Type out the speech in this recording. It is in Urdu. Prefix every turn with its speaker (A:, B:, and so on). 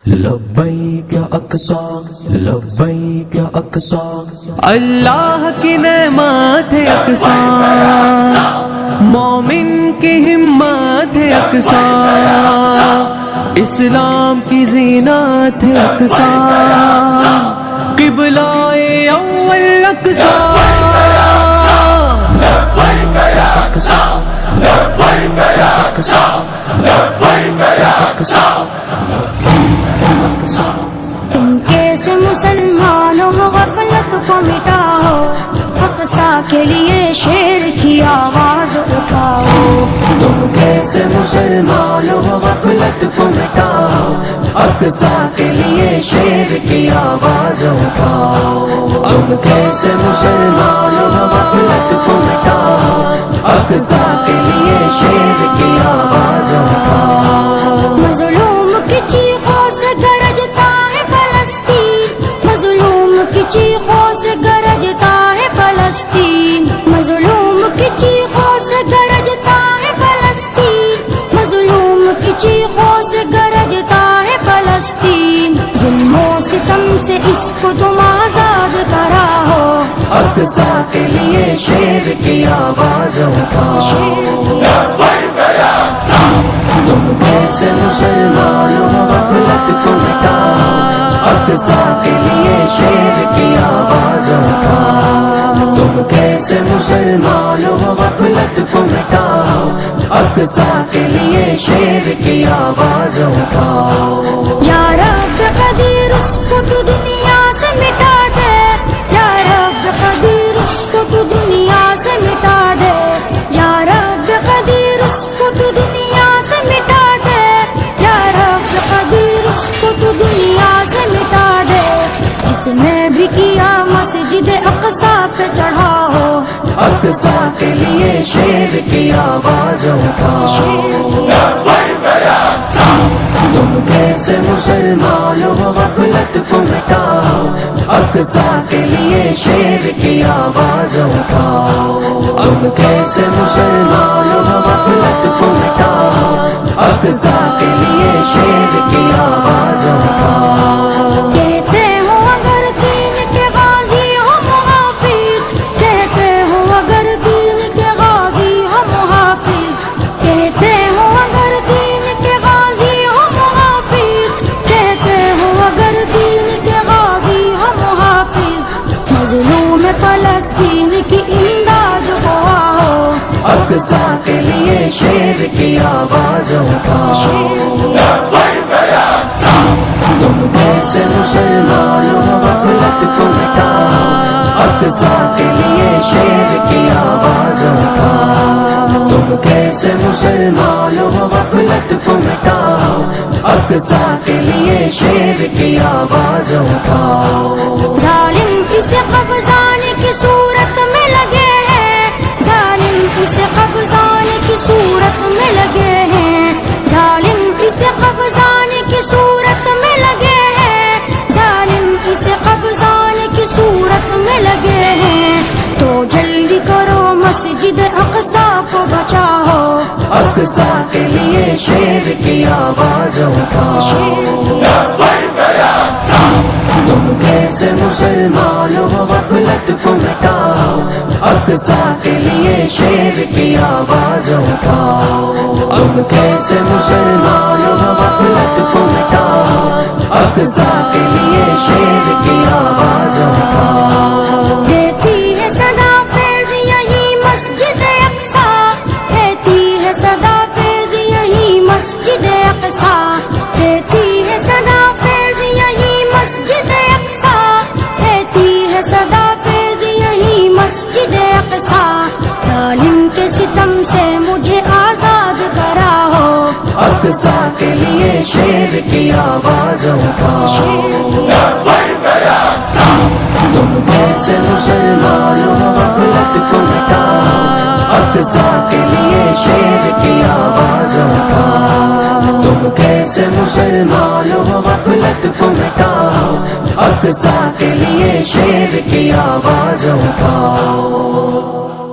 A: لبیک اقصی لبیک اقصی،
B: اللہ کی نعمت ہے اقصی، مومن کی ہمت ہے اقصی، اسلام کی زینت ہے اقصی، قبلہ اول اقصی،
A: لبیک یا اقصی لبیک یا اقصی لبیک یا اقصی۔
C: تم کیسے مسلمانوں غفلت کو مٹاؤ، اقصی کے لیے شیر کی آواز اٹھاؤ۔
A: تم کیسے مسلمانوں غفلت کو مٹاؤ، اقصی کے لیے شیر کی آواز اٹھاؤ۔ تم کیسے مسلمانوں غفلت کو مٹاؤ، اقصی کے لیے شیر کی آواز اٹھاؤ۔
C: مظلوم کی چیخوں سے گرجتا ہے فلسطین، مظلوم کی چیخوں سے گرجتا ہے فلسطین، مظلوم کی چیخوں سے گرجتا ہے فلسطین، مظلوم کی چیخوں سے گرجتا ہے فلسطین۔ ظلم و ستم سے اس کو تم آزاد کراؤ،
A: اقصی کے لیے شیر کی آواز اٹھاؤ۔ تم کیسے مسلمانوں غفلت کو مٹاؤ، اقصی کے لیے شیر کی آواز اٹھاؤ۔ تم کیسے مسلمانوں غفلت کو مٹاؤ، اقصی کے لیے شیر کی آواز اٹھاؤ۔
C: یا رب قدیر اس کو تو دنیا سے مٹا دے، یا رب قدیر اس کو تو دنیا سے مٹا دے، یا رب قدیر اس کو تو دنیا سے مٹا دے، یا رب قدیر اس کو تو دنیا سے مٹا دے۔ جس نے بھی کیا مسجد اقصی پہ چڑھا ہو،
A: اقصی کے لیے شیر کی آواز اٹھاؤ۔ تم کیسے مسلمانوں غفلت کو مٹاؤ، اقصی کے لیے شیر کی آواز اٹھاؤ۔ تم کیسے مسلمانوں غفلت کو مٹاؤ، اقصی کے لیے شیر کی آواز اٹھاؤ۔
C: کہتے ہو اگر دین کے غازی ہو محافظ، کہتے ہو اگر دین کے غازی ہو محافظ، کہتے ہو اگر دین کے غازی ہو محافظ، کہتے ہو اگر دین کے غازی ہو محافظ، مظلوم فلسطین کی امداد کو آؤ،
A: اقصی کے لیے شیر کی آواز اٹھاؤ۔ تم کیسے مسلمانوں غفلت کو مٹاؤ، اقصی کے لیے شیر کی آواز اٹھاؤ۔ تم کیسے مسلمانوں غفلت کو مٹاؤ، اقصی کے لیے شیر کی آواز اٹھاؤ۔
C: ظالم اسے قبضانے کی صورت میں لگے ہیں، ظالم اسے قبضانے کی صورت میں لگے ہیں، ظالم اسے قبضانے کی صورت میں لگے ہیں، ظالم اسے قبضانے کی صورت میں لگے ہیں۔ تو جلدی کرو مسجد اقصی کو بچاؤ،
A: اقصی کے لیے شیر کی آواز اٹھاؤ۔ تم کیسے مسلمانوں غفلت کو مٹاؤ، اقصی کے لیے شیر کی آواز اٹھاؤ۔ تم کیسے مسلمانوں غفلت کو مٹاؤ، اقصی کے لیے شیر کی آواز اٹھاؤ۔
C: دیتی ہے صدا فیض یہی مسجد اقصی، دیتی ہے صدا فیض یہی مسجد اقصی، دیتی ہے صدا فیض یہی مسجد اقصی، دیتی ہے صدا فیض یہی مسجد اقصی۔ ظالم کے ستم سے مجھے آزاد کراؤ،
A: اقصی کے لیے شیر کی آواز اٹھاؤ۔ تم کیسے مسلمانوں غفلت کو مٹاؤ، اقصی کے لیے شیر کی آواز اٹھاؤ۔ تم کیسے مسلمانوں غفلت کو مٹاؤ، اقصی کے لیے شیر کی آواز اٹھاؤ۔